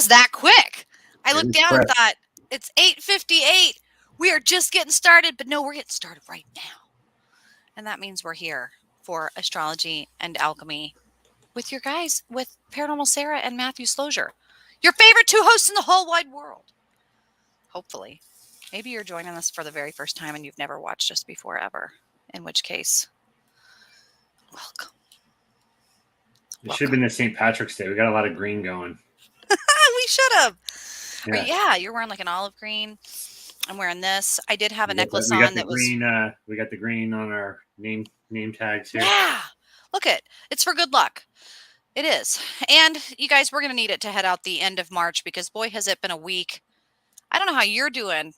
that quick. I looked is down quick. and thought, it's 8:58. We are just getting started, but no, we're getting started right now. And that means we're here for Astrology and Alchemy with your guys, with Paranormal Sarah and Matthew Slosier, your favorite two hosts in the whole wide world. Hopefully. Maybe you're joining us for the very first time and you've never watched us before ever, in which case, welcome. It should have been the St. Patrick's Day. We got a lot of green going. We should have. Yeah. Yeah, you're wearing like an olive green. I'm wearing this. I did have a necklace on that was green. We got the green on our name tags here. Yeah. Look it's for good luck. It is. And you guys, we're going to need it to head out the end of March because boy, has it been a week. I don't know how you're doing.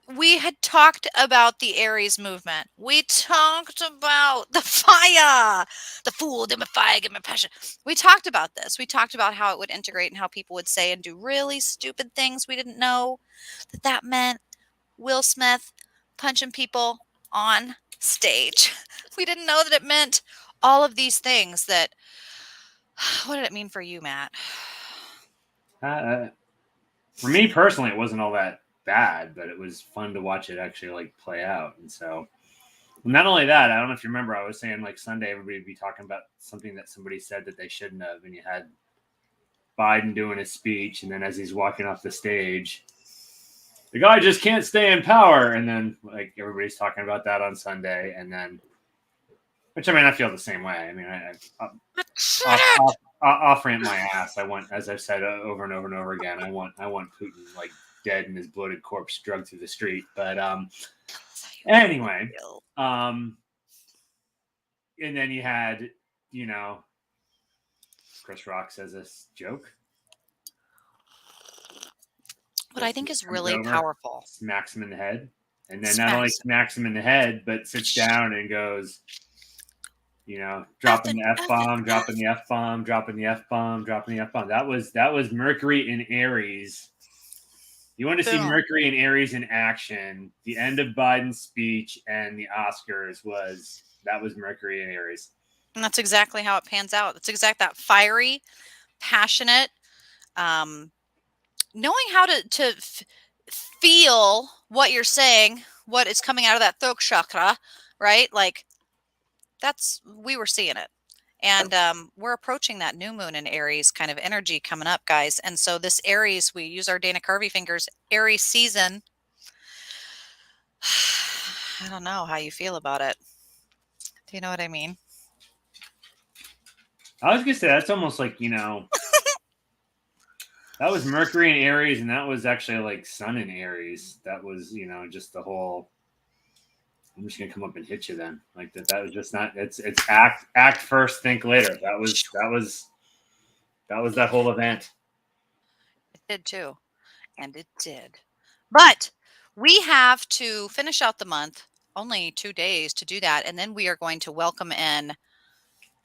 We had talked about the Aries movement. We talked about the fire, the fool, give me fire, give me passion. We talked about this. We talked about how it would integrate and how people would say and do really stupid things. We didn't know that meant Will Smith punching people on stage. We didn't know that it meant all of these things that, what did it mean for you, Matt? For me personally, it wasn't all that bad, but it was fun to watch it actually like play out. And so not only that, I don't know if you remember, I was saying like Sunday, everybody would be talking about something that somebody said that they shouldn't have. And you had Biden doing his speech. And then as he's walking off the stage, the guy just can't stay in power. And then like everybody's talking about that on Sunday. And then, which I mean, I feel the same way. I mean, off rant my ass. I want, as I've said over and over and over again, I want Putin like dead and his bloated corpse drugged through the street. But anyway, and then you had, Chris Rock says this joke. What I think is really powerful. Smacks him in the head. And then not only smacks him in the head, but sits down and goes, dropping the F-bomb, dropping the F-bomb, dropping the F-bomb, dropping the F-bomb. That was Mercury in Aries. You want to see Mercury in Aries in action. The end of Biden's speech and the Oscars was Mercury in Aries. And that's exactly how it pans out. It's that fiery, passionate, knowing how to feel what you're saying, what is coming out of that throat chakra, right? Like we were seeing it. And we're approaching that new moon in Aries kind of energy coming up, guys. And so this Aries, we use our Dana Carvey fingers, Aries season. I don't know how you feel about it. Do you know what I mean? I was going to say, that's almost like, that was Mercury in Aries, and that was actually like Sun in Aries. That was, just the whole, I'm just gonna come up and hit you then. Like that was just not, it's act first, think later. That was that whole event. It did too. And it did. But we have to finish out the month, only 2 days to do that. And then we are going to welcome in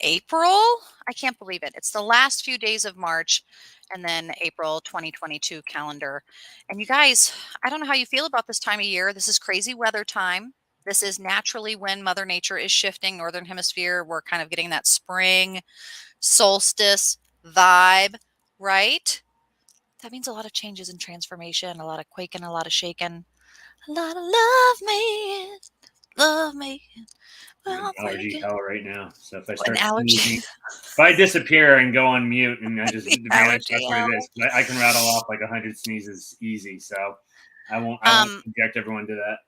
April. I can't believe it. It's the last few days of March and then April 2022 calendar. And you guys, I don't know how you feel about this time of year. This is crazy weather time. This is naturally when Mother Nature is shifting. Northern Hemisphere, we're kind of getting that spring solstice vibe, right? That means a lot of changes and transformation, a lot of quaking, a lot of shaking, a lot of love me. I'm in allergy hell right now. So if I start sneezing, if I disappear and go on mute and I just vanish, that's what it is. I can rattle off like 100 sneezes easy. So I won't subject everyone to that.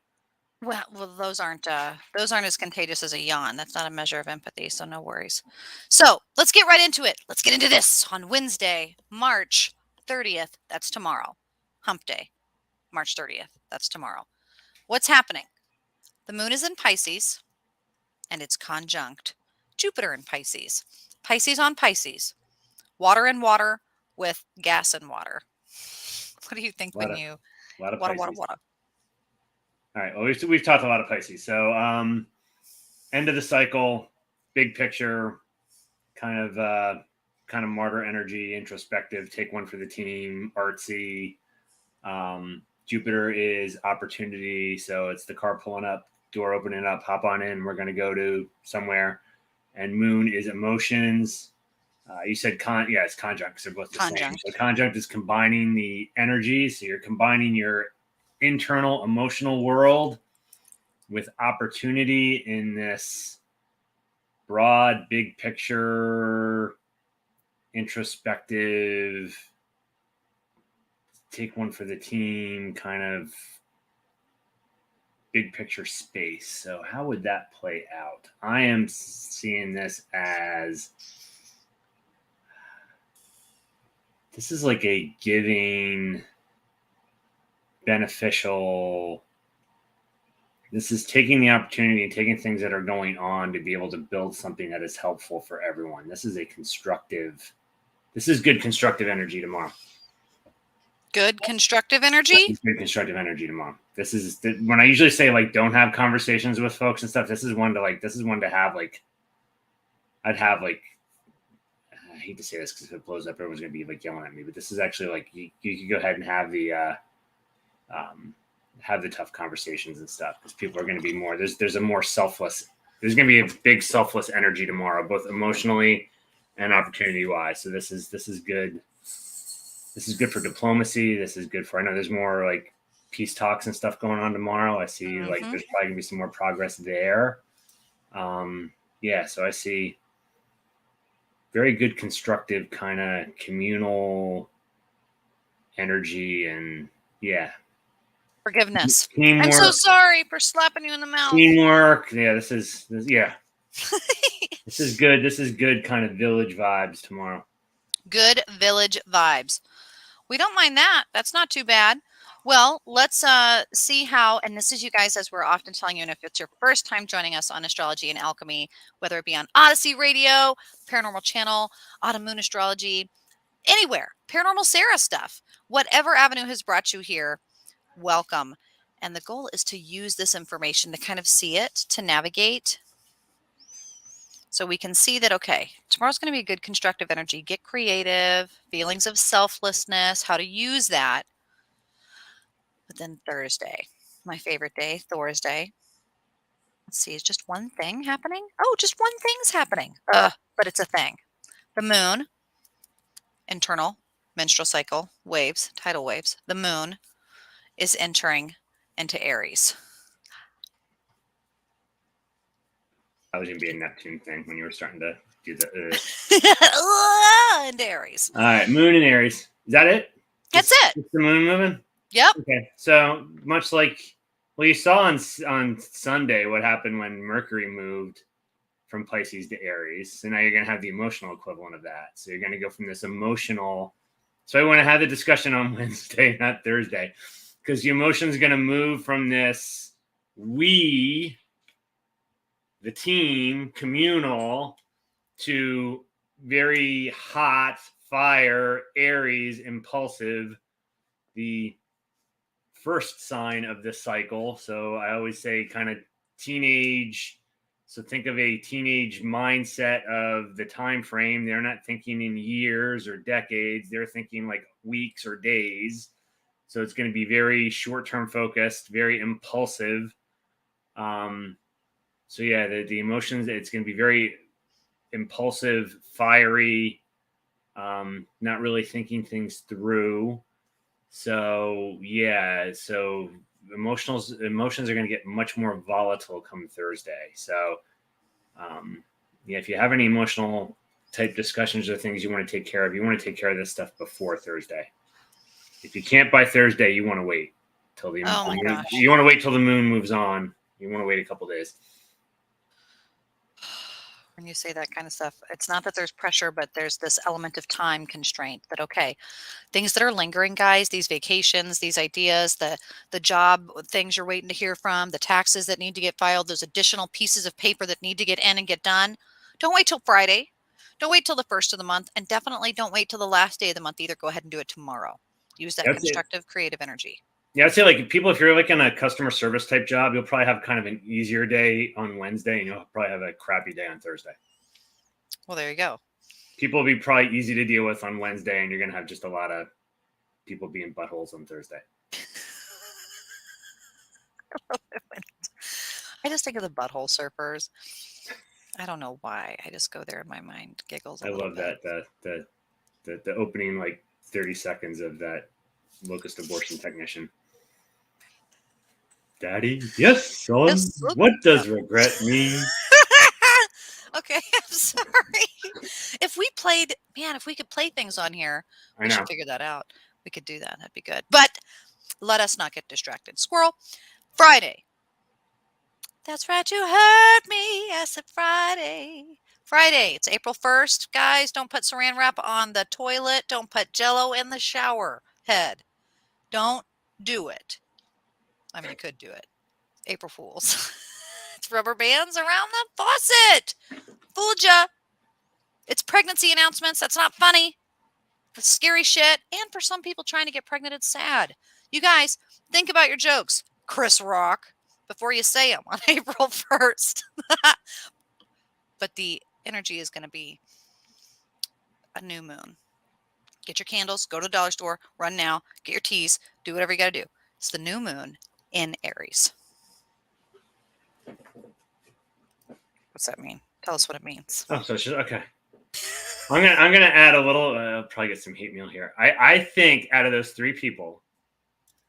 Well, those aren't as contagious as a yawn. That's not a measure of empathy, so no worries. So let's get right into it. Let's get into this on Wednesday, March 30th. That's tomorrow. Hump Day, March 30th. That's tomorrow. What's happening? The moon is in Pisces, and it's conjunct Jupiter in Pisces. Pisces on Pisces. Water and water with gas and water. What do you think when you... Water. All right. Well, we've talked a lot of Pisces. So end of the cycle, big picture, kind of martyr energy, introspective, take one for the team, artsy. Jupiter is opportunity. So it's the car pulling up, door opening up, hop on in. We're going to go to somewhere. And moon is emotions, You said it's conjunct because they're both the same. Conjunct. So conjunct is combining the energy. So you're combining your internal emotional world with opportunity in this broad, big picture, introspective, take one for the team kind of big picture space. So how would that play out? I am seeing this as this is like a giving, beneficial. This is taking the opportunity and taking things that are going on to be able to build something that is helpful for everyone. This is good constructive energy tomorrow. Good constructive energy? Good constructive energy tomorrow. This is when I usually say like don't have conversations with folks and stuff. This is one to have like I'd have like I hate to say this because if it blows up, everyone's gonna be like yelling at me. But this is actually like you could go ahead and have the tough conversations and stuff because people are going to be more. There's a more selfless. There's going to be a big selfless energy tomorrow, both emotionally and opportunity wise. So this is good. This is good for diplomacy. This is good for. I know there's more like peace talks and stuff going on tomorrow. I see like there's probably gonna be some more progress there. So I see very good constructive kind of communal energy and Forgiveness. teamwork. I'm so sorry for slapping you in the mouth. Teamwork. Yeah, this is This is good. This is good kind of village vibes tomorrow. Good village vibes. We don't mind that. That's not too bad. Well, let's see how, and this is you guys, as we're often telling you, and if it's your first time joining us on Astrology and Alchemy, whether it be on Odyssey Radio, Paranormal Channel, Autumn Moon Astrology, anywhere, Paranormal Sarah stuff, whatever avenue has brought you here, welcome. And the goal is to use this information to kind of see it, to navigate. So we can see that, okay, tomorrow's going to be a good constructive energy. Get creative, feelings of selflessness, how to use that. But then Thursday, my favorite day, Thursday. Let's see, is just one thing happening? Oh, just one thing's happening. But it's a thing. The moon, internal menstrual cycle, waves, tidal waves. The moon is entering into Aries. That was going to be a Neptune thing when you were starting to do the. Into Aries. All right, moon and Aries. Is that it? That's it. Just the moon moving? Yep. Okay, so much like, well, you saw on Sunday what happened when Mercury moved from Pisces to Aries. So now you're going to have the emotional equivalent of that. So you're going to go from this emotional. So I want to have the discussion on Wednesday, not Thursday, because the emotion is going to move from this we, the team, communal, to very hot, fire, Aries, impulsive, the first sign of this cycle. So I always say kind of teenage. So think of a teenage mindset of the time frame. They're not thinking in years or decades. They're thinking like weeks or days. So it's going to be very short-term focused, very impulsive. The emotions, it's going to be very impulsive, fiery, not really thinking things through. So emotions are going to get much more volatile come Thursday. So if you have any emotional type discussions or things you want to take care of, you want to take care of this stuff before Thursday. If you can't by Thursday, you want to wait till you want to wait till the moon moves on. You want to wait a couple days. When you say that kind of stuff, it's not that there's pressure, but there's this element of time constraint that, okay, things that are lingering, guys, these vacations, these ideas, the job things you're waiting to hear from, the taxes that need to get filed, those additional pieces of paper that need to get in and get done. Don't wait till Friday. Don't wait till the first of the month. And definitely don't wait till the last day of the month either. Go ahead and do it tomorrow. Use that constructive, creative energy. Yeah, I'd say like if you're like in a customer service type job, you'll probably have kind of an easier day on Wednesday and you'll probably have a crappy day on Thursday. Well, there you go. People will be probably easy to deal with on Wednesday and you're going to have just a lot of people being buttholes on Thursday. I just think of the butthole surfers. I don't know why. I just go there in my mind, giggles a I little love bit. that the opening like 30 seconds of that locust abortion technician. Daddy, yes, son. Yes. What Yeah. does regret mean? Okay, I'm sorry. If we played, man, if we could play things on here, I we should know. figure that out. We could do that. That'd be good. But let us not get distracted. Squirrel, Friday. That's right, you heard me. I said Friday. Friday. It's April 1st. Guys, don't put saran wrap on the toilet. Don't put jello in the shower head. Don't do it. I mean, you could do it. April Fools. It's rubber bands around the faucet. Fooled ya. It's pregnancy announcements. That's not funny. That's scary shit. And for some people, trying to get pregnant, it's sad. You guys, think about your jokes, Chris Rock, before you say them on April 1st. But the energy is going to be a new moon. Get your candles, go to the dollar store, run now, get your teas, do whatever you got to do. It's the new moon in Aries. What's that mean? Tell us what it means. Oh, so it's just okay. I'm gonna add a little. I'll probably get some hate mail here. I think out of those three people,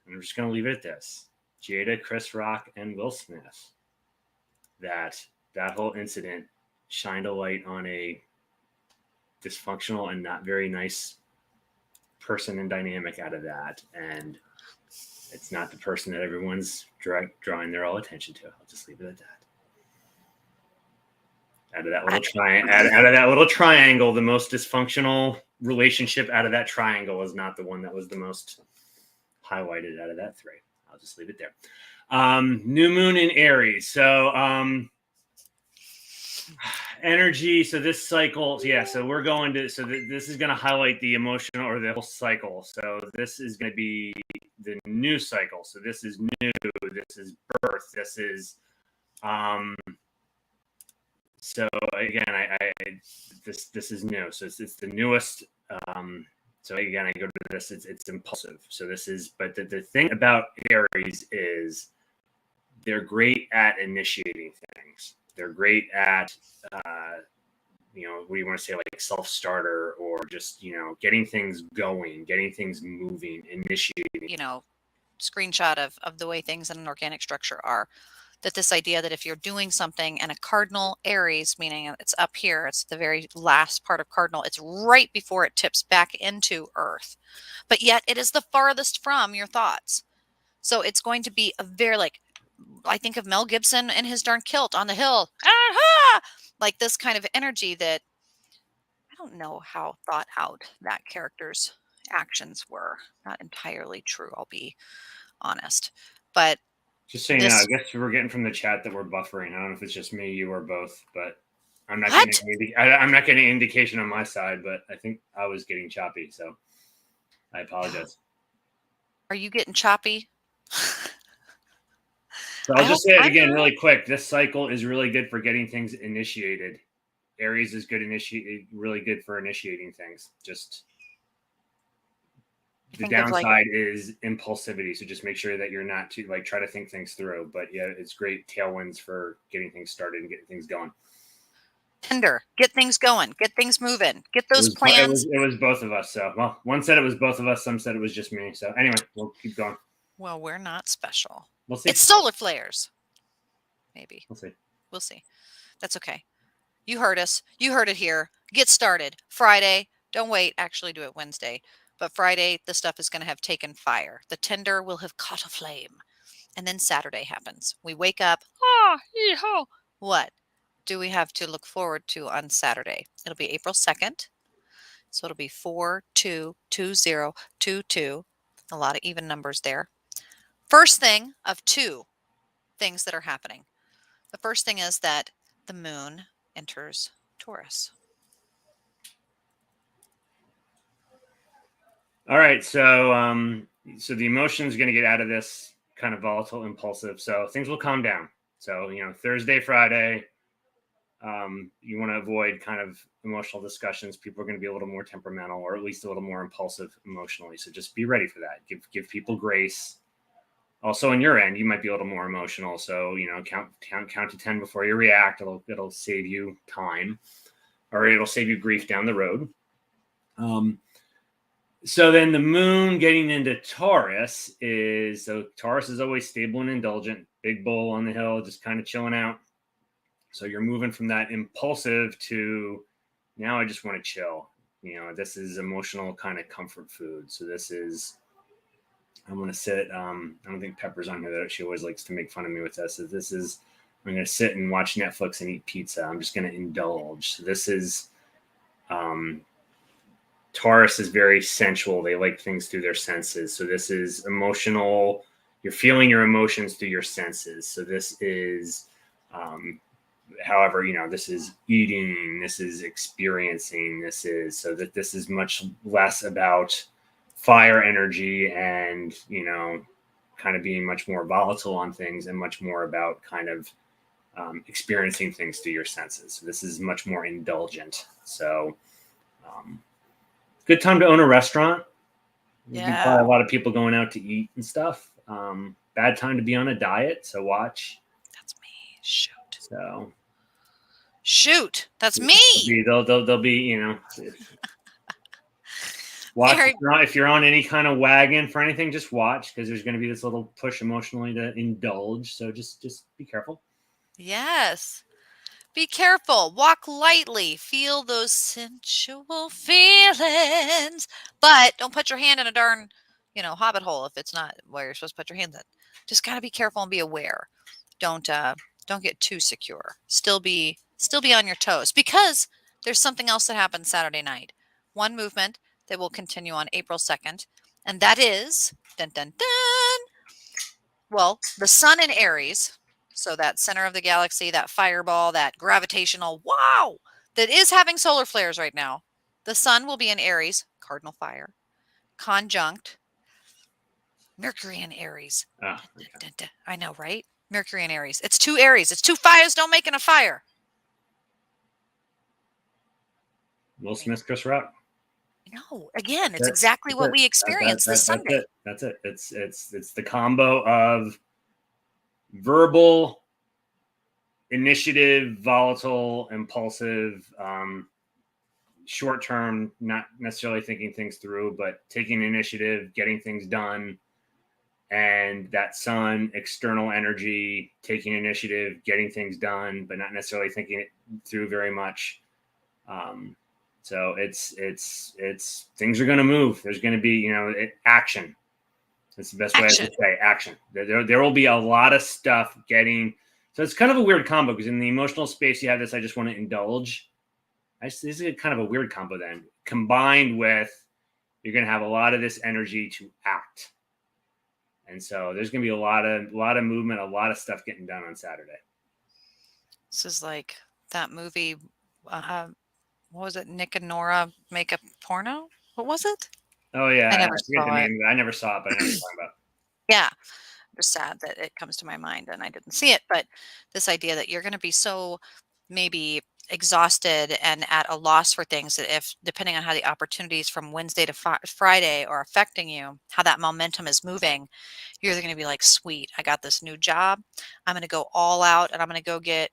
I'm just gonna leave it at this: Jada, Chris Rock, and Will Smith. That whole incident shined a light on a dysfunctional and not very nice person and dynamic out of that, and it's not the person that everyone's drawing their all attention to. I'll just leave it at that. Out of that little out of that little triangle, the most dysfunctional relationship out of that triangle is not the one that was the most highlighted out of that three. I'll just leave it there. New moon in Aries. So energy. So this cycle, yeah. So we're going to. So this is going to highlight the emotional or the whole cycle. So this is going to be the new cycle. So this is new. This is birth. This is. So again, this is new. So it's the newest. So again, I go to this. It's impulsive. So this is. But the thing about Aries is they're great at initiating things. They're great at what do you want to say, like self-starter or just getting things going, getting things moving, initiating. Screenshot of the way things in an organic structure are. That this idea that if you're doing something and a cardinal Aries, meaning it's up here, it's the very last part of cardinal, it's right before it tips back into Earth, but yet it is the farthest from your thoughts. So it's going to be a very, like, I think of Mel Gibson and his darn kilt on the hill, ah-ha! Like this kind of energy that I don't know how thought out that character's actions were. Not entirely true, I'll be honest, but Just so you know, I guess we're getting from the chat that we're buffering. I don't know if it's just me, you, or both, but I'm not what? I'm not getting an indication on my side, but I think I was getting choppy, so I apologize. Are you getting choppy? So I'll just say it again really quick. This cycle is really good for getting things initiated. Aries is really good for initiating things. Just the downside is impulsivity. So just make sure that you're not too try to think things through. But yeah, it's great tailwinds for getting things started and getting things going. Tinder, get things going, get things moving, get those plans. It was both of us. So well, one said it was both of us. Some said it was just me. So anyway, we'll keep going. Well, we're not special. We'll see. It's solar flares. Maybe. We'll see. We'll see. That's okay. You heard us. You heard it here. Get started. Friday. Don't wait. Actually, do it Wednesday. But Friday, the stuff is going to have taken fire. The tinder will have caught a flame. And then Saturday happens. We wake up. Ah, yeehaw. What do we have to look forward to on Saturday? It'll be April 2nd. So it'll be 4-2-2-0-2-2. A lot of even numbers there. First thing of two things that are happening. The first thing is that the moon enters Taurus. All right, so so the emotion is going to get out of this kind of volatile, impulsive. So things will calm down. So Thursday, Friday, you want to avoid kind of emotional discussions. People are going to be a little more temperamental, or at least a little more impulsive emotionally. So just be ready for that. Give people grace. Also on your end, you might be a little more emotional. So, count to 10 before you react. It'll save you time, or it'll save you grief down the road. So then the moon getting into Taurus so Taurus is always stable and indulgent, big bull on the hill, just kind of chilling out. So you're moving from that impulsive to now I just want to chill. This is emotional kind of comfort food. So this is, I'm going to sit. I don't think Pepper's on here, though. She always likes to make fun of me with this. So this is, I'm going to sit and watch Netflix and eat pizza. I'm just going to indulge. So this is, Taurus is very sensual. They like things through their senses. So this is emotional. You're feeling your emotions through your senses. So this is, however, this is eating, this is experiencing, this is much less about fire energy and, kind of being much more volatile on things and much more about kind of experiencing things through your senses. So this is much more indulgent. So, good time to own a restaurant. There'd be probably a lot of people going out to eat and stuff. Bad time to be on a diet. So watch. That's me. Shoot. So shoot. That's me. They'll be, watch. If you're on any kind of wagon for anything, just watch, because there's going to be this little push emotionally to indulge. So just be careful. Yes. Be careful. Walk lightly. Feel those sensual feelings. But don't put your hand in a darn, hobbit hole if it's not where you're supposed to put your hands in. Just got to be careful and be aware. Don't get too secure. Still be on your toes, because there's something else that happens Saturday night. One movement that will continue on April 2nd, and that is dun dun dun. Well, the sun in Aries, so that center of the galaxy, that fireball, that gravitational wow, that is having solar flares right now. The sun will be in Aries, cardinal fire, conjunct Mercury in Aries. Oh, okay. Dun, dun, dun. I know, right? Mercury in Aries. It's two Aries. It's two fires don't make in a fire. Will Smith, Chris Rock. No, again, it's exactly what we experienced this Sunday. That's it. It's the combo of verbal, initiative, volatile, impulsive, short term, not necessarily thinking things through, but taking initiative, getting things done. And that sun, external energy, taking initiative, getting things done, but not necessarily thinking it through very much. So it's things are going to move. There's going to be, action. That's the best way to say action. There will be a lot of stuff getting. So it's kind of a weird combo, because in the emotional space you have this, I just want to indulge. This is kind of a weird combo then, combined with you're going to have a lot of this energy to act. And so there's going to be a lot of movement, a lot of stuff getting done on Saturday. This is like that movie. What was it? Nick and Nora make a porno? What was it? Oh yeah, I never saw it. I never saw it, but I know what you're talking about. Yeah, I'm just sad that it comes to my mind and I didn't see it. But this idea that you're going to be so maybe exhausted and at a loss for things, that if depending on how the opportunities from Wednesday to Friday are affecting you, how that momentum is moving, you're going to be like, sweet, I got this new job. I'm going to go all out and I'm going to go get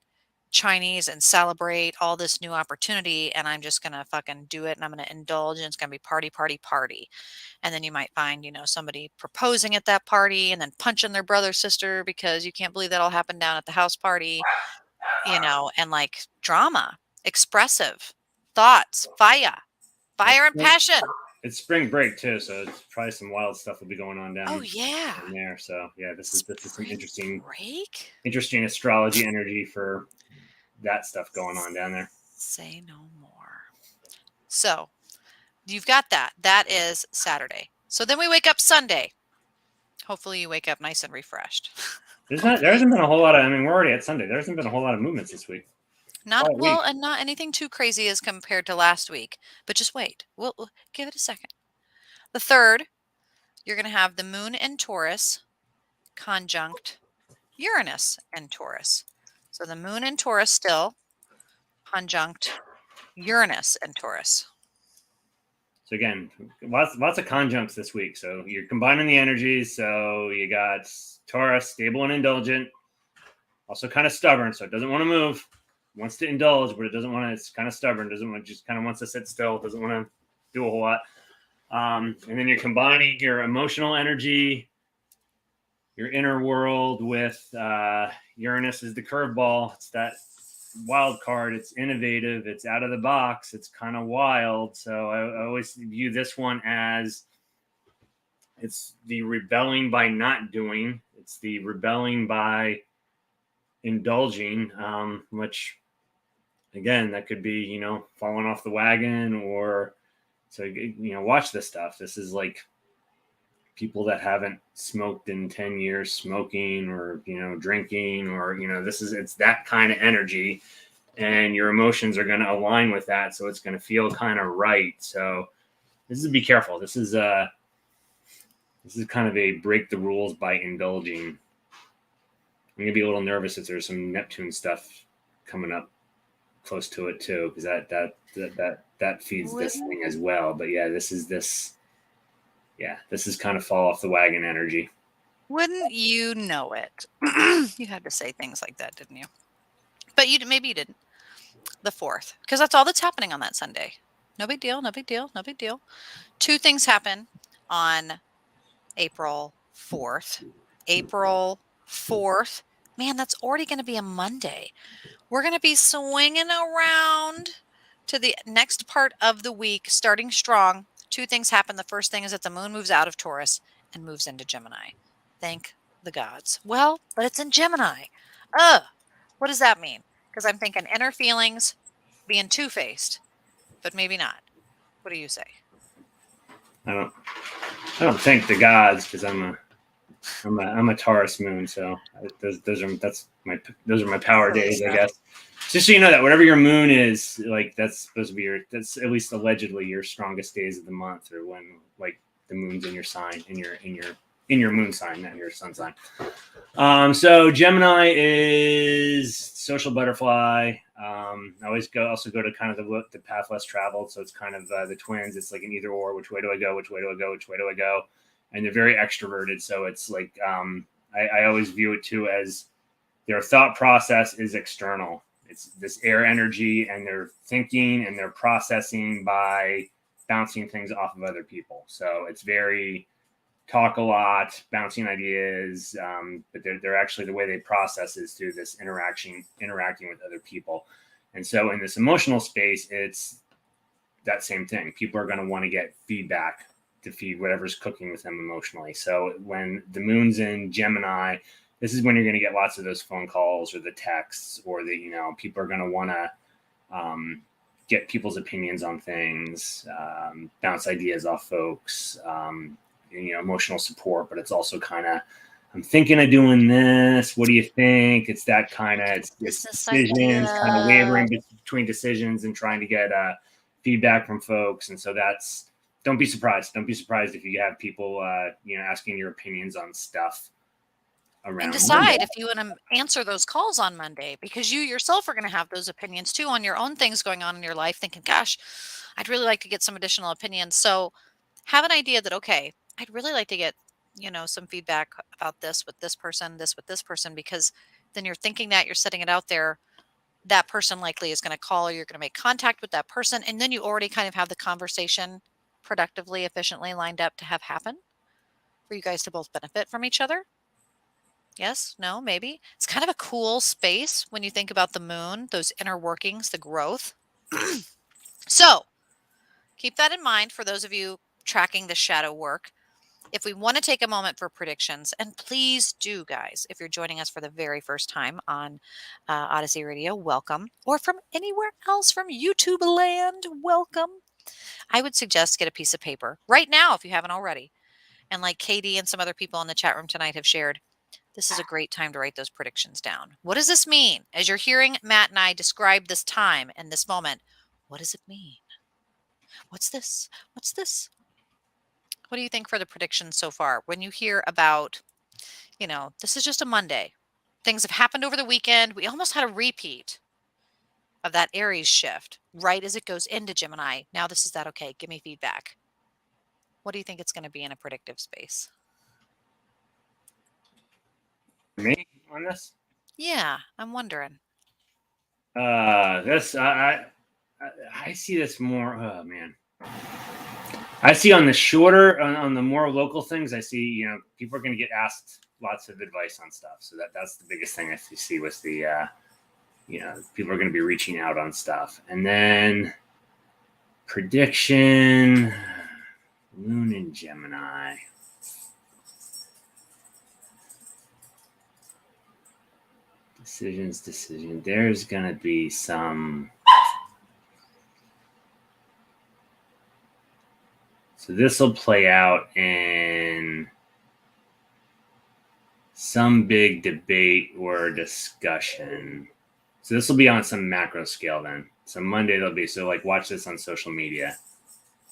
Chinese and celebrate all this new opportunity, and I'm just going to fucking do it, and I'm going to indulge, and it's going to be party, party, party. And then you might find, somebody proposing at that party and then punching their brother, sister, because you can't believe that all happened down at the house party, and like drama, expressive thoughts, fire and passion. It's spring break too, so it's probably some wild stuff will be going on down. Oh yeah, in there. So yeah, this is some interesting astrology energy for that stuff going on down there. Say no more. So you've got that. That is Saturday. So then we wake up Sunday. Hopefully you wake up nice and refreshed. There hasn't been a whole lot of, we're already at Sunday. There hasn't been a whole lot of movements this week. Not well, and not anything too crazy as compared to last week. But just wait. We'll give it a second. The 3rd, you're going to have the moon in Taurus conjunct Uranus in Taurus. So the moon in Taurus still conjunct Uranus in Taurus. So again, lots of conjuncts this week. So you're combining the energies. So you got Taurus, stable and indulgent, also kind of stubborn, so it doesn't want to move. Wants to indulge, but it doesn't want to. It's kind of stubborn. Doesn't want, just kind of wants to sit still. Doesn't want to do a whole lot. And then you're combining your emotional energy, your inner world with Uranus is the curveball. It's that wild card. It's innovative. It's out of the box. It's kind of wild. So I always view this one as it's the rebelling by not doing. It's the rebelling by indulging, which again, that could be, falling off the wagon or so, watch this stuff. This is like people that haven't smoked in 10 years smoking or, drinking or, it's that kind of energy and your emotions are going to align with that. So it's going to feel kind of right. So this is be careful. This is kind of a break the rules by indulging. I'm gonna be a little nervous if there's some Neptune stuff coming up close to it too, because that feeds this thing as well. But yeah, this is kind of fall off the wagon energy. Wouldn't you know it? You had to say things like that, didn't you? But maybe you didn't. The 4th, because that's all that's happening on that Sunday. No big deal. No big deal. No big deal. 2 things happen on April 4th. April 4th. Man, that's already going to be a Monday. We're going to be swinging around to the next part of the week, starting strong. 2 things happen. The first thing is that the moon moves out of Taurus and moves into Gemini. Thank the gods. Well, but it's in Gemini. What does that mean? Because I'm thinking inner feelings being two-faced, but maybe not. What do you say? I don't thank the gods because I'm a Taurus moon, so those are my power days, I guess. Just so you know that whatever your moon is, like that's supposed to be that's at least allegedly your strongest days of the month, or when like the moon's in your sign, in your moon sign, not your sun sign. So Gemini is social butterfly. I always also go to kind of the path less traveled. So it's kind of the twins. It's like an either or. Which way do I go? Which way do I go? Which way do I go? And they're very extroverted. So it's like I always view it too as their thought process is external. It's this air energy, and they're thinking and they're processing by bouncing things off of other people. So it's very talk a lot, bouncing ideas, but they're actually the way they process is through this interacting with other people. And so in this emotional space, it's that same thing. People are going to want to get feedback to feed whatever's cooking with them emotionally. So when the moon's in Gemini, this is when you're going to get lots of those phone calls or the texts or people are going to want to get people's opinions on things, bounce ideas off folks, emotional support, but it's also kind of, I'm thinking of doing this. What do you think? It's that kind of, it's decisions, kind of wavering between decisions and trying to get feedback from folks. And so don't be surprised. Don't be surprised if you have people, asking your opinions on stuff around. And decide if you want to answer those calls on Monday, because you yourself are going to have those opinions too on your own things going on in your life, thinking, gosh, I'd really like to get some additional opinions. So have an idea that, okay, I'd really like to get, some feedback about this with this person, because then you're thinking that you're setting it out there. That person likely is going to call, you're going to make contact with that person. And then you already kind of have the conversation productively, efficiently lined up to have happen for you guys to both benefit from each other. Yes, no, maybe. It's kind of a cool space when you think about the moon, those inner workings, the growth. So keep that in mind for those of you tracking the shadow work. If we want to take a moment for predictions, and please do, guys, if you're joining us for the very first time on Odyssey Radio, welcome. Or from anywhere else from YouTube land, welcome. I would suggest get a piece of paper right now if you haven't already. And like Katie and some other people in the chat room tonight have shared, this is a great time to write those predictions down. What does this mean? As you're hearing Matt and I describe this time and this moment, what does it mean? What's this? What's this? What do you think for the predictions so far? When you hear about, this is just a Monday. Things have happened over the weekend. We almost had a repeat of that Aries shift. right as it goes into Gemini. Now this is that. Okay, give me feedback. What do you think it's going to be in a predictive space? Me on this? Yeah, I'm wondering. This I see this more. Oh man, I see on the shorter on the more local things. I see people are going to get asked lots of advice on stuff. So that's the biggest thing I see with the people are going to be reaching out on stuff, and then prediction, Moon in Gemini. Decision. There's going to be some. So this will play out in some big debate or discussion. So this will be on some macro scale then. So Monday there'll be, so like watch this on social media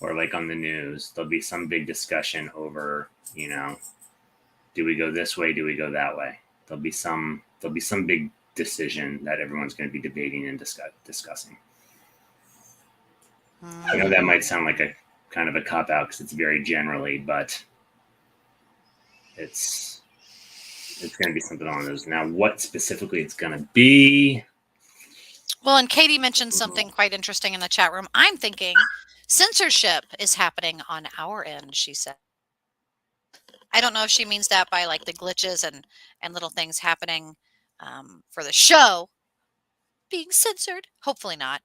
or like on the news. There'll be some big discussion over, do we go this way? Do we go that way? There'll be some big decision that everyone's going to be debating and discussing. I know that might sound like a kind of a cop out because it's very generally, but it's going to be something on those. Now, what specifically it's going to be? Well, and Katie mentioned something quite interesting in the chat room. I'm thinking censorship is happening on our end, she said. I don't know if she means that by like the glitches and little things happening for the show being censored. Hopefully not.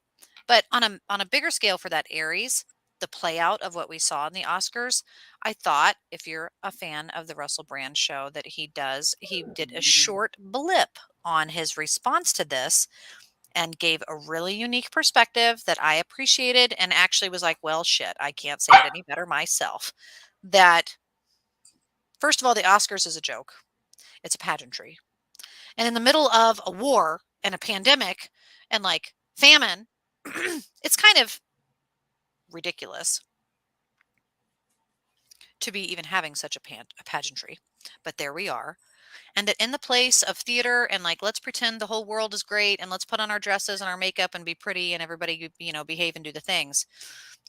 But on a bigger scale for that Aries, the play out of what we saw in the Oscars, I thought if you're a fan of the Russell Brand show that he did a short blip on his response to this and gave a really unique perspective that I appreciated and actually was like, well, shit, I can't say it any better myself. That, first of all, the Oscars is a joke. It's a pageantry. And in the middle of a war and a pandemic and like famine, it's kind of ridiculous to be even having such a pageantry. But there we are. And that in the place of theater and like, let's pretend the whole world is great and let's put on our dresses and our makeup and be pretty and everybody, behave and do the things.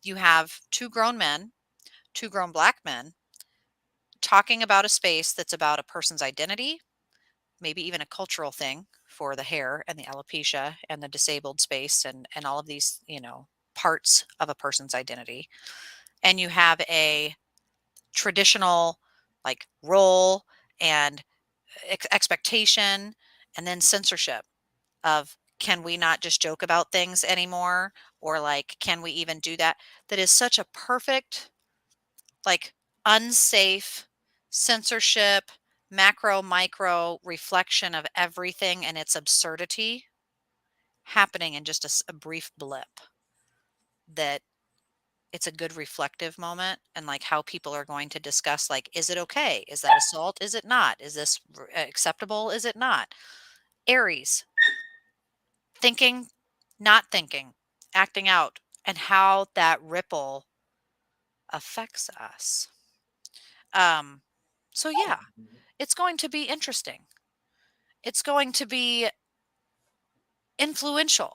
You have two grown men, two grown Black men talking about a space that's about a person's identity, maybe even a cultural thing for the hair and the alopecia and the disabled space and all of these, parts of a person's identity. And you have a traditional like role and expectation and then censorship of, can we not just joke about things anymore, or like, can we even do that? That is such a perfect, like, unsafe censorship, macro micro reflection of everything and its absurdity happening in just a brief blip. That it's a good reflective moment, and like how people are going to discuss, like, is it okay, is that assault, is it not, is this acceptable, is it not? Aries, thinking, not thinking, acting out, and how that ripple affects us. So yeah, it's going to be interesting. It's going to be influential,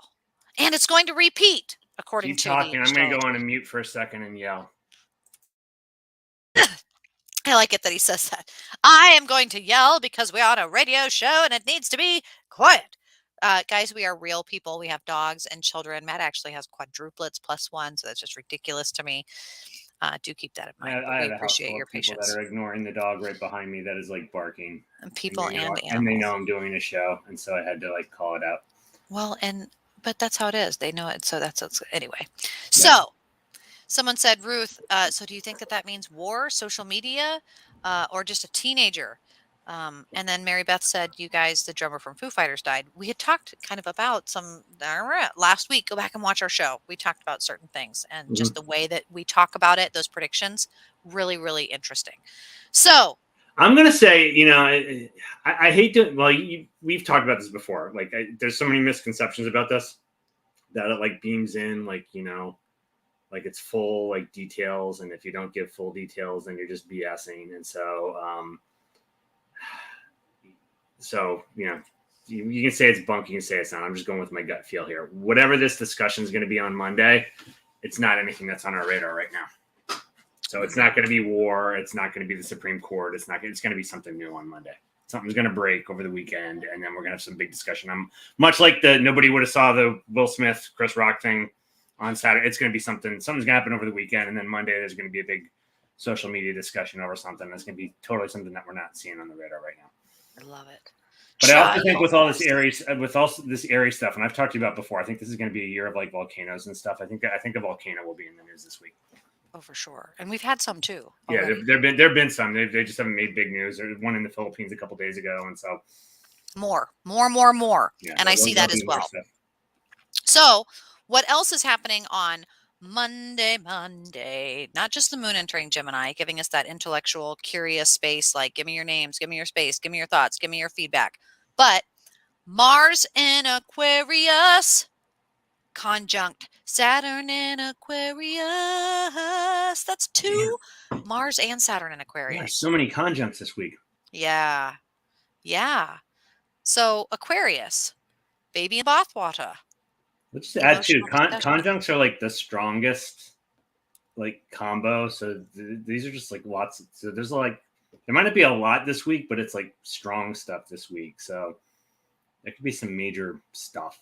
and it's going to repeat according Keep to the talking. I'm going to go on a mute for a second and yell. I like it that he says that. I am going to yell because we're on a radio show and it needs to be quiet. Guys, we are real people. We have dogs and children. Matt actually has quadruplets plus one, so that's just ridiculous to me. Do keep that in mind. I We have a house appreciate full your of people patience. that are ignoring the dog right behind me that is like barking. And people and and they animals. know I'm doing a show, and so I had to like call it out. Well, but that's how it is. They know it. So that's anyway. So someone said, Ruth, so do you think that means war, social media, or just a teenager? And then Mary Beth said, you guys, the drummer from Foo Fighters died. We had talked kind of about some last week. Go back and watch our show. We talked about certain things and just the way that we talk about it, those predictions, really, really interesting. So I'm going to say, I hate to, well, we've talked about this before. Like, there's so many misconceptions about this that it like beams in, like, like it's full like details. And if you don't give full details, then you're just BSing. And so, you can say it's bunk, you can say it's not. I'm just going with my gut feel here. Whatever this discussion is going to be on Monday, it's not anything that's on our radar right now. So it's not going to be war. It's not going to be the Supreme Court. It's going to be something new on Monday. Something's going to break over the weekend, and then we're going to have some big discussion. I'm much like nobody would have saw the Will Smith, Chris Rock thing on Saturday. It's going to be something's going to happen over the weekend, and then Monday there's going to be a big social media discussion over something that's going to be totally something that we're not seeing on the radar right now. I love it. But I also think with all this Aries stuff, and I've talked to you about before, I think this is going to be a year of like volcanoes and stuff. I think a volcano will be in the news this week. Oh, for sure. And we've had some too. Already. Yeah, there've been some. They just haven't made big news. There's one in the Philippines a couple days ago, and so more. Yeah, and I see that as well. So, what else is happening on Monday? Not just the moon entering Gemini, giving us that intellectual, curious space, like give me your names, give me your space, give me your thoughts, give me your feedback. But Mars in Aquarius, conjunct Saturn in Aquarius. That's two. Damn. Mars and Saturn in Aquarius. Yeah, so many conjuncts this week. Yeah. So Aquarius, baby in bathwater. Let's just add too. Conjuncts are like the strongest like combo. So these are just like lots. So there's like there might not be a lot this week, but it's like strong stuff this week. So there could be some major stuff.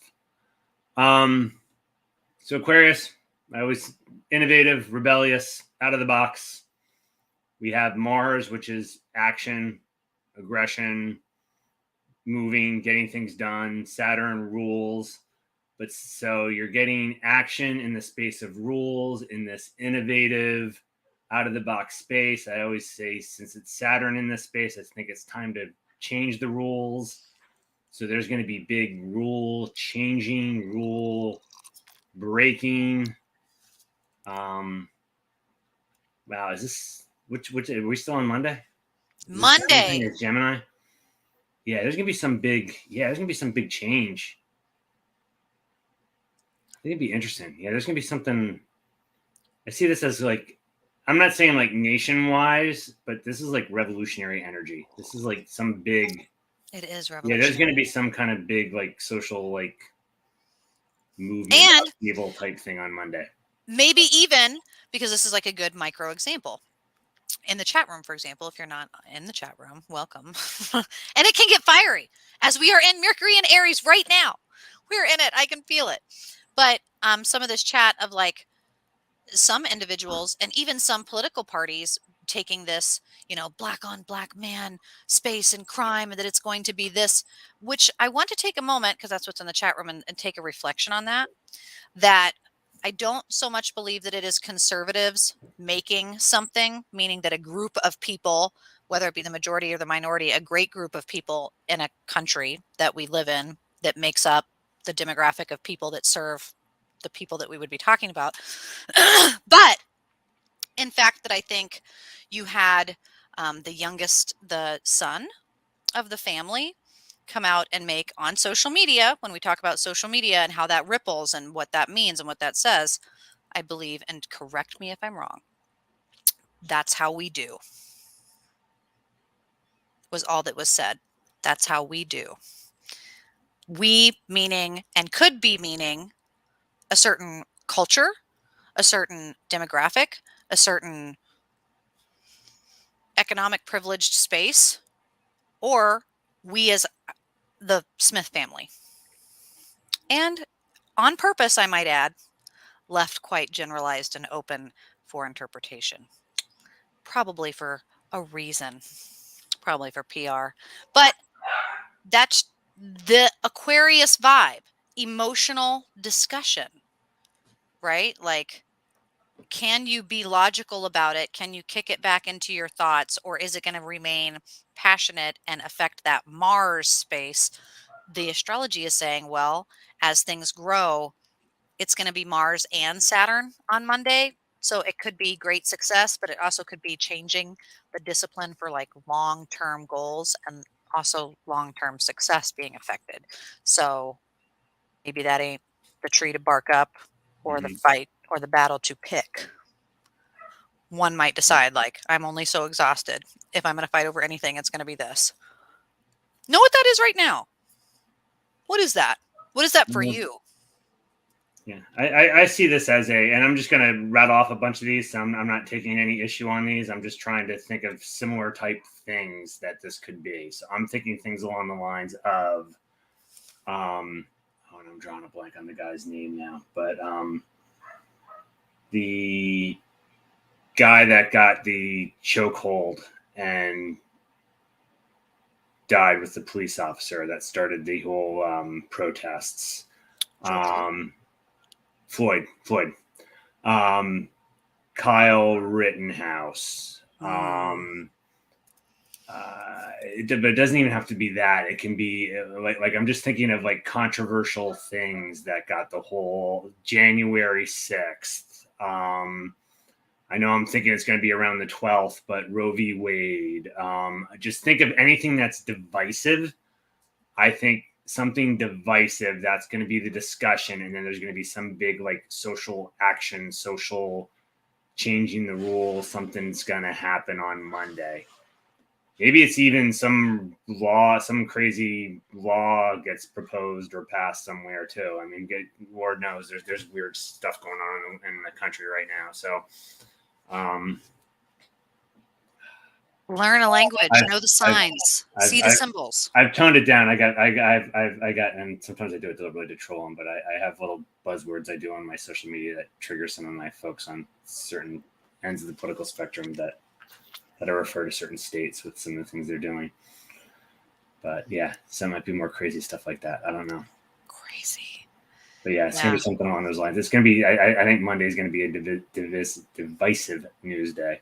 So Aquarius, I was innovative, rebellious, out of the box. We have Mars, which is action, aggression, moving, getting things done. Saturn rules. But so you're getting action in the space of rules in this innovative, out of the box space. I always say, since it's Saturn in this space, I think it's time to change the rules. So there's going to be big rule changing, rule breaking. Wow, is this which are we still on Monday? Monday is Gemini. Yeah, there's gonna be some big change. I think it'd be interesting. Yeah, there's gonna be something. I see this as like, I'm not saying like nation-wide, but this is like revolutionary energy. This is like some big. It is revolutionary. Yeah, there's gonna be some kind of big like social like movement, and evil type thing on Monday. Maybe even because this is like a good micro example. In the chat room, for example, if you're not in the chat room, welcome. And it can get fiery as we are in Mercury and Aries right now. We're in it. I can feel it. But some of this chat of like some individuals and even some political parties taking this, black on black man space and crime, and that it's going to be this, which I want to take a moment, because that's what's in the chat room, and take a reflection on that I don't so much believe that it is conservatives making something, meaning that a group of people, whether it be the majority or the minority, a great group of people in a country that we live in that makes up the demographic of people that serve the people that we would be talking about. But in fact, that I think you had the son of the family come out and make on social media, when we talk about social media and how that ripples and what that means and what that says, I believe, and correct me if I'm wrong, that's how we do, was all that was said. That's how we do. We meaning, and could be meaning, a certain culture, a certain demographic, a certain economic privileged space, or we as the Smith family. And on purpose, I might add, left quite generalized and open for interpretation. Probably for a reason, probably for PR. But that's the Aquarius vibe, emotional discussion, right? Like, can you be logical about it? Can you kick it back into your thoughts? Or is it going to remain passionate and affect that Mars space? The astrology is saying, well, as things grow, it's going to be Mars and Saturn on Monday. So it could be great success, but it also could be changing the discipline for like long-term goals and also long-term success being affected. So maybe that ain't the tree to bark up or the fight or the battle to pick. One might decide, like, I'm only so exhausted. If I'm going to fight over anything, it's going to be this. Know what that is right now. What is that? What is that for Mhm. you? Yeah, I see this as a, and I'm just going to rattle off a bunch of these. So I'm not taking any issue on these. I'm just trying to think of similar type things that this could be. So I'm thinking things along the lines of, oh, and I'm drawing a blank on the guy's name now, but the guy that got the chokehold and died with the police officer that started the whole protests. George Floyd? Um, Floyd. Um, Kyle Rittenhouse. Mm. But it doesn't even have to be that. It can be like I'm just thinking of like controversial things that got the whole January 6th. I know I'm thinking it's going to be around the 12th, but Roe v. Wade. Just think of anything that's divisive. I think something divisive that's going to be the discussion, and then there's going to be some big like social action, social changing the rules. Something's going to happen on Monday. Maybe it's even some law, some crazy law gets proposed or passed somewhere too. I mean, Lord knows there's weird stuff going on in the country right now. So, um, Learn a language, I've, know the I've, signs, I've, see the I've, symbols. I've toned it down. I got, and sometimes I do it deliberately to troll them, but I have little buzzwords I do on my social media that trigger some of my folks on certain ends of the political spectrum that I refer to certain states with some of the things they're doing. But yeah, some might be more crazy stuff like that. I don't know. Crazy. But yeah, it's gonna Yeah. be something along those lines. It's gonna be. I think Monday is gonna be a divisive news day,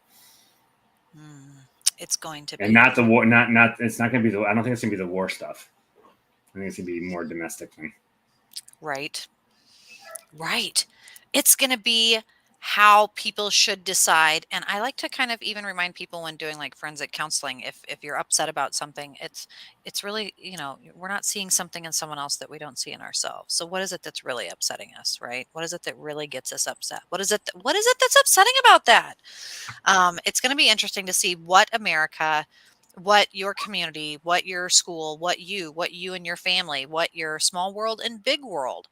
Mm. It's going to and be. not the war. Not. It's not gonna be the. I don't think it's gonna be the war stuff. I think it's gonna be more domestic thing. Right. Right. It's going to be how people should decide. And I like to kind of even remind people when doing like forensic counseling, if you're upset about something, it's really, we're not seeing something in someone else that we don't see in ourselves. So what is it that's really upsetting us, right? What is it that really gets us upset? What is it that's upsetting about that? It's going to be interesting to see what America, what your community, what your school, what you and your family, what your small world and big world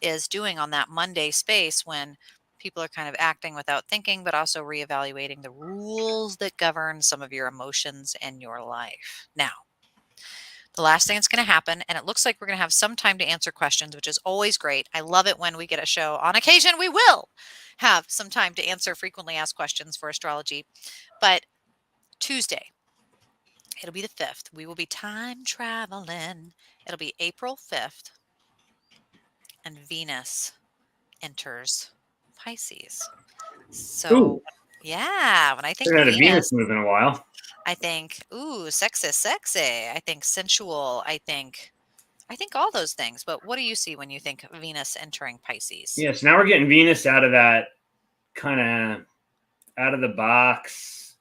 is doing on that Monday space when people are kind of acting without thinking, but also reevaluating the rules that govern some of your emotions and your life. Now, the last thing that's going to happen, and it looks like we're going to have some time to answer questions, which is always great. I love it when we get a show. On occasion, we will have some time to answer frequently asked questions for astrology. But Tuesday, it'll be the 5th. We will be time traveling. It'll be April 5th, and Venus enters Pisces. So, Ooh, yeah, when I think haven't had a Venus, Venus move in a while. I think, ooh, sexy. I think sensual. I think all those things. But what do you see when you think Venus entering Pisces? Yeah, so now we're getting Venus out of that kind of out of the box,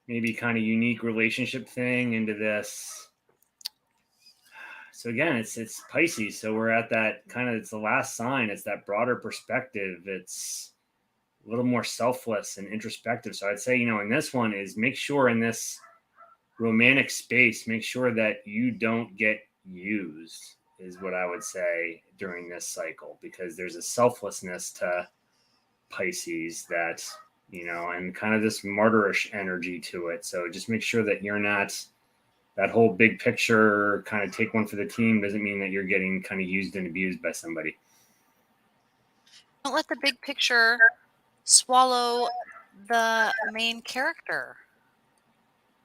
maybe kind of unique relationship thing into this. So again, it's Pisces. So we're at that kind of, it's the last sign. It's that broader perspective. It's a little more selfless and introspective. So I'd say, in this one is make sure in this romantic space, make sure that you don't get used, is what I would say during this cycle, because there's a selflessness to Pisces that, and kind of this martyrish energy to it. So just make sure that you're not, that whole big picture kind of take one for the team doesn't mean that you're getting kind of used and abused by somebody. Don't let the big picture swallow the main character.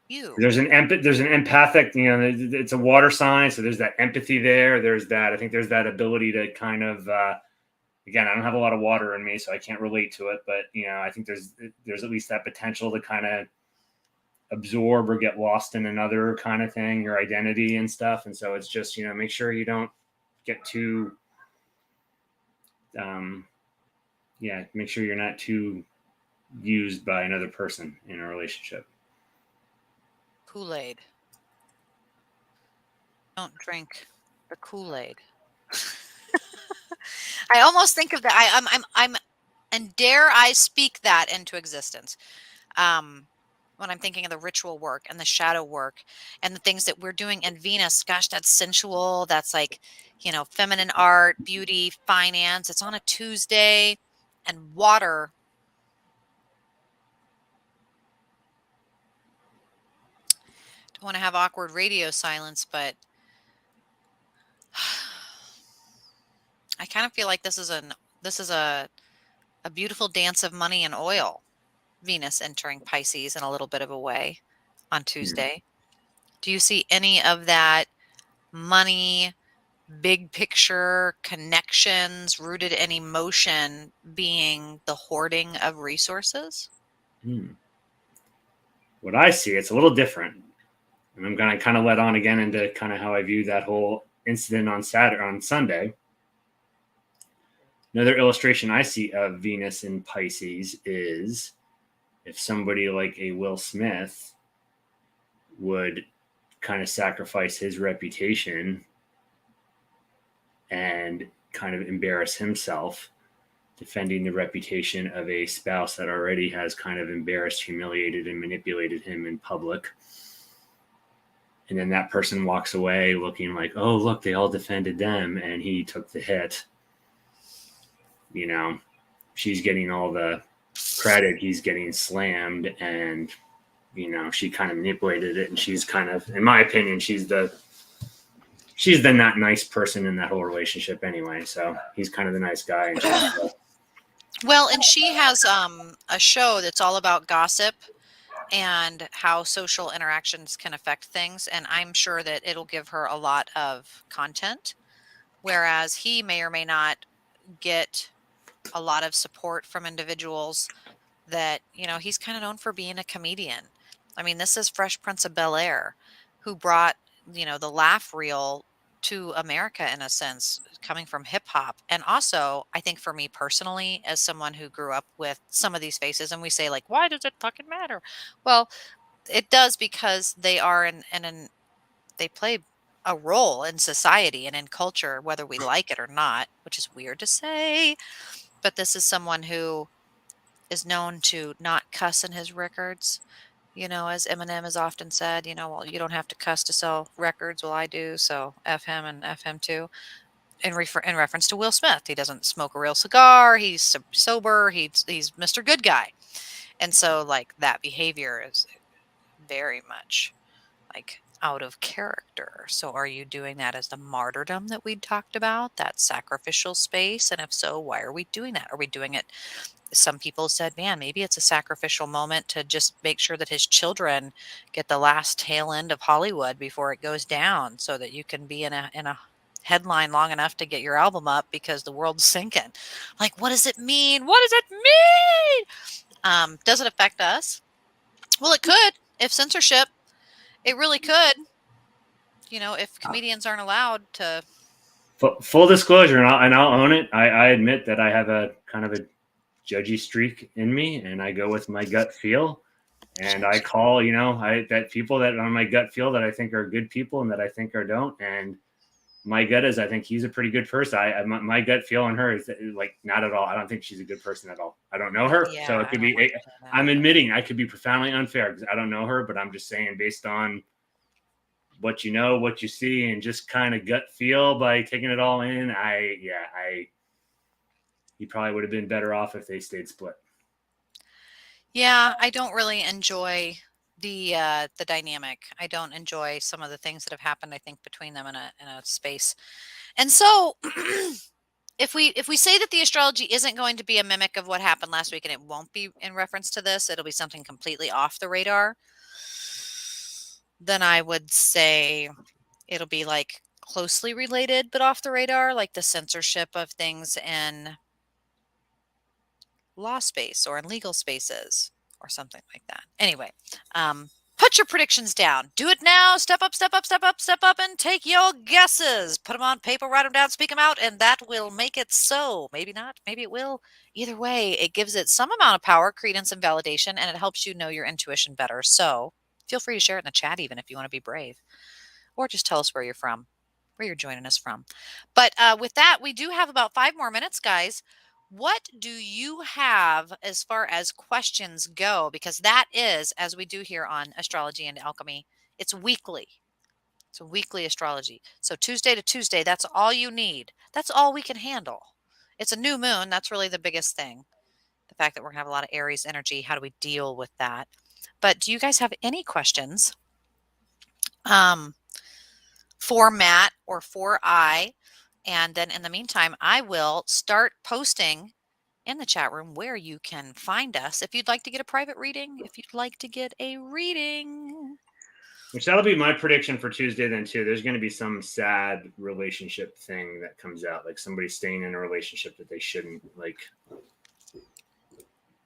You. There's an empathic, it's a water sign, so there's that empathy there. There's that, I think there's that ability to kind of, again, I don't have a lot of water in me, so I can't relate to it, but I think there's at least that potential to kind of absorb or get lost in another kind of thing, your identity and stuff. And so it's just, make sure you don't get too, um, yeah, make sure you're not too used by another person in a relationship. Kool-Aid. Don't drink the Kool-Aid. I almost think of that. And dare I speak that into existence. Um, when I'm thinking of the ritual work and the shadow work and the things that we're doing in Venus, gosh, that's sensual. That's like feminine art, beauty, finance. It's on a Tuesday, and water. Don't want to have awkward radio silence, but I kind of feel like this is a beautiful dance of money and oil. Venus entering Pisces in a little bit of a way on Hmm. Tuesday. Do you see any of that money, big picture connections rooted in emotion being the hoarding of resources? Hmm. What I see, it's a little different, and I'm gonna kind of let on again into kind of how I view that whole incident on Saturday, on Sunday. Another illustration I see of Venus in Pisces is if somebody like a Will Smith would kind of sacrifice his reputation and kind of embarrass himself defending the reputation of a spouse that already has kind of embarrassed, humiliated, and manipulated him in public. And then that person walks away looking like, oh, look, they all defended them and he took the hit. You know, she's getting all the credit, he's getting slammed, and she kind of manipulated it, and she's kind of, in my opinion, she's the not nice person in that whole relationship anyway. So he's kind of the nice guy, and she's Well, and she has a show that's all about gossip and how social interactions can affect things, and I'm sure that it'll give her a lot of content, whereas he may or may not get a lot of support from individuals that, he's kind of known for being a comedian. I mean, this is Fresh Prince of Bel-Air, who brought, the laugh reel to America in a sense, coming from hip hop. And also, I think for me personally, as someone who grew up with some of these faces, and we say, like, why does it fucking matter? Well, it does, because they are they play a role in society and in culture, whether we like it or not, which is weird to say. But this is someone who is known to not cuss in his records. As Eminem has often said, well, you don't have to cuss to sell records. Well, I do. So F him and F him too. In reference to Will Smith, he doesn't smoke a real cigar. He's sober. He's Mr. Good Guy. And so, like, that behavior is very much like out of character. So are you doing that as the martyrdom that we talked about, that sacrificial space? And if so, why are we doing that? Are we doing it? Some people said, man, maybe it's a sacrificial moment to just make sure that his children get the last tail end of Hollywood before it goes down, so that you can be in a headline long enough to get your album up because the world's sinking. Like, what does it mean? What does it mean? Does it affect us? Well, it could. If censorship, it really could. If comedians aren't allowed to. full disclosure, and I'll own it. I admit that I have a kind of a judgy streak in me, and I go with my gut feel. And I call, that people that on my gut feel that I think are good people and that I think are don't. And my gut is I think he's a pretty good person. My gut feel on her is that, like, not at all. I don't think she's a good person at all. I don't know her, so Yeah, it I could don't want be. to say that I'm either. admitting I could be profoundly unfair because I don't know her, but I'm just saying based on what you know, what you see, and just kind of gut feel by taking it all in. He probably would have been better off if they stayed split. Yeah, I don't really enjoy the dynamic. I don't enjoy some of the things that have happened, I think, between them in a space. And so if we say that the astrology isn't going to be a mimic of what happened last week, and it won't be in reference to this, it'll be something completely off the radar, then I would say it'll be like closely related but off the radar, like the censorship of things in law space or in legal spaces or something like that. Anyway, put your predictions down. Do it now. Step up, step up, step up, step up, and take your guesses. Put them on paper, write them down, speak them out, and that will make it so. Maybe not. Maybe it will. Either way, it gives it some amount of power, credence, and validation, and it helps you know your intuition better. So feel free to share it in the chat, even if you want to be brave, or just tell us where you're from, where you're joining us from. But with that, we do have about 5 more minutes, guys. What do you have as far as questions go? Because that is, as we do here on Astrology and Alchemy, it's weekly. So weekly astrology. So Tuesday to Tuesday, that's all you need. That's all we can handle. It's a new moon. That's really the biggest thing. The fact that we're going to have a lot of Aries energy. How do we deal with that? But do you guys have any questions for Matt or for I? And then in the meantime, I will start posting in the chat room where you can find us if you'd like to get a private reading, if you'd like to get a reading. Which that'll be my prediction for Tuesday then too. There's going to be some sad relationship thing that comes out, like somebody staying in a relationship that they shouldn't, like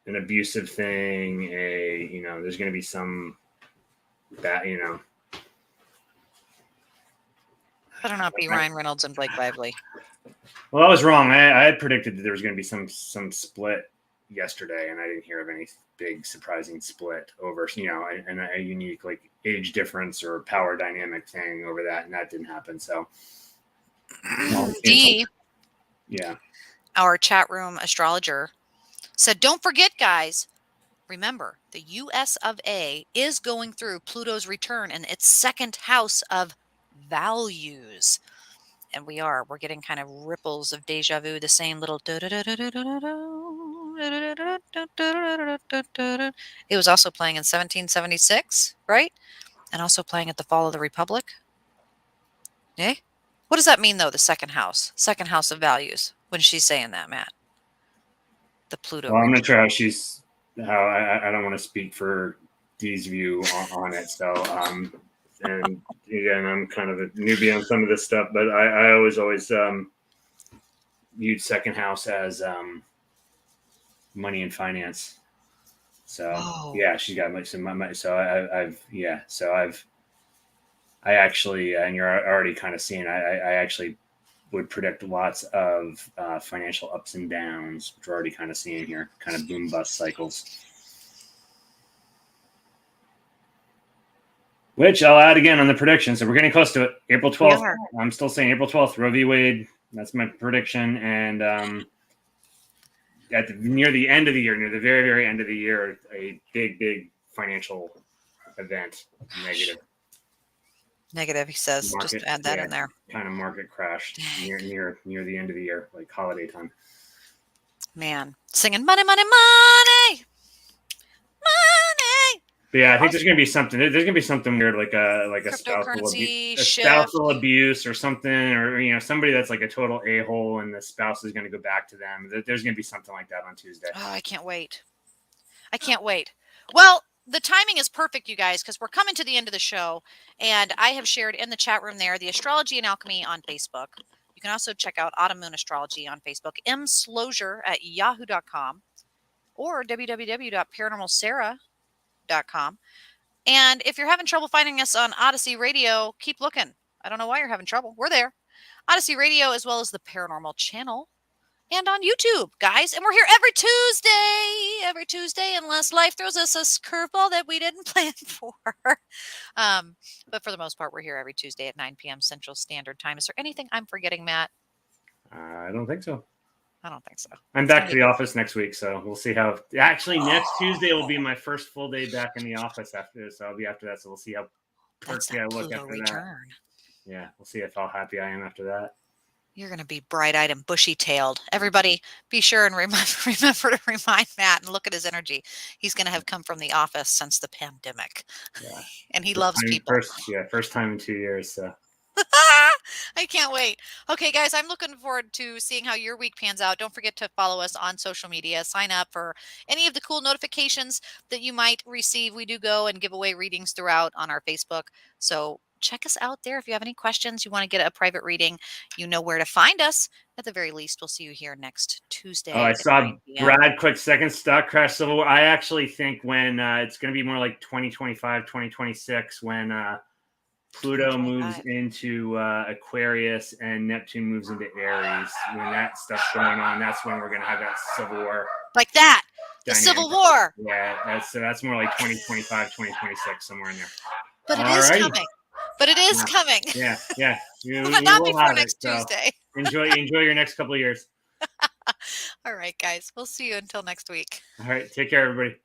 an abusive thing. There's going to be some that Better not be Ryan Reynolds and Blake Lively. Well, I was wrong. I had predicted that there was going to be some split yesterday, and I didn't hear of any big surprising split over and a unique like age difference or power dynamic thing over that, and that didn't happen. So, D, yeah, our chat room astrologer, said, "Don't forget, guys. Remember, the US of A is going through Pluto's return in its second house of values." And we're getting kind of ripples of deja vu, the same little. It was also playing in 1776, right? And also playing at the fall of the Republic. Eh? What does that mean, though, the second house of values, when she's saying that, Matt? The Pluto. Well, I'm not sure how I don't want to speak for Dee's view on it. So, and again, I'm kind of a newbie on some of this stuff, but I always viewed second house as money and finance. So yeah, she's got some money. So I actually, and you're already kind of seeing, I actually would predict lots of financial ups and downs, which we're already kind of seeing here, kind of boom bust cycles. Which I'll add again on the prediction. So we're getting close to it. April 12th. I'm still saying April 12th, Roe v. Wade. That's my prediction. And near the end of the year, near the very, very end of the year, a big financial event. Negative, he says. Market, just add that in there. Kind of market crash near the end of the year, like holiday time. Man, singing money, money, money, money. But yeah, I think there's gonna be something. There's gonna be something weird, like a spousal abuse or something, or somebody that's like a total a-hole, and the spouse is gonna go back to them. There's gonna be something like that on Tuesday. Oh, I can't wait. Well, the timing is perfect, you guys, because we're coming to the end of the show, and I have shared in the chat room there the Astrology and Alchemy on Facebook. You can also check out Autumn Moon Astrology on Facebook, mslosure@yahoo.com, or www.paranormalsarah.com. And if you're having trouble finding us on Odyssey Radio, keep looking. I don't know why you're having trouble. We're there. Odyssey Radio, as well as the Paranormal Channel, and on YouTube, guys. And we're here every Tuesday, unless life throws us a curveball that we didn't plan for. But for the most part, we're here every Tuesday at 9 p.m. Central Standard Time. Is there anything I'm forgetting, Matt? I don't think so. I don't think so. I'm back to the office next week, so we'll see how. Actually, next Tuesday will be my first full day back in the office after this. So I'll be after that, so we'll see how perky I look after that. Yeah, we'll see how happy I am after that. You're going to be bright-eyed and bushy-tailed. Everybody, be sure and remember to remind Matt and look at his energy. He's going to have come from the office since the pandemic. Yeah. And he loves people. First time in 2 years. So. I can't wait. Okay, guys, I'm looking forward to seeing how your week pans out. Don't forget to follow us on social media. Sign up for any of the cool notifications that you might receive. We do go and give away readings throughout on our Facebook. So check us out there. If you have any questions, you want to get a private reading, you know where to find us. At the very least, we'll see you here next Tuesday. Oh, I saw Brad, quick second, stock crash Civil War. I actually think when it's going to be more like 2025, 2026, when Pluto moves into Aquarius and Neptune moves into Aries. When that stuff's going on, that's when we're going to have that Civil War. Like that. The Civil War. Yeah, that's more like 2025, 2026, somewhere in there. But it is coming. But it is coming. Yeah. But not before next Tuesday. Enjoy your next couple of years. All right, guys. We'll see you until next week. All right. Take care, everybody.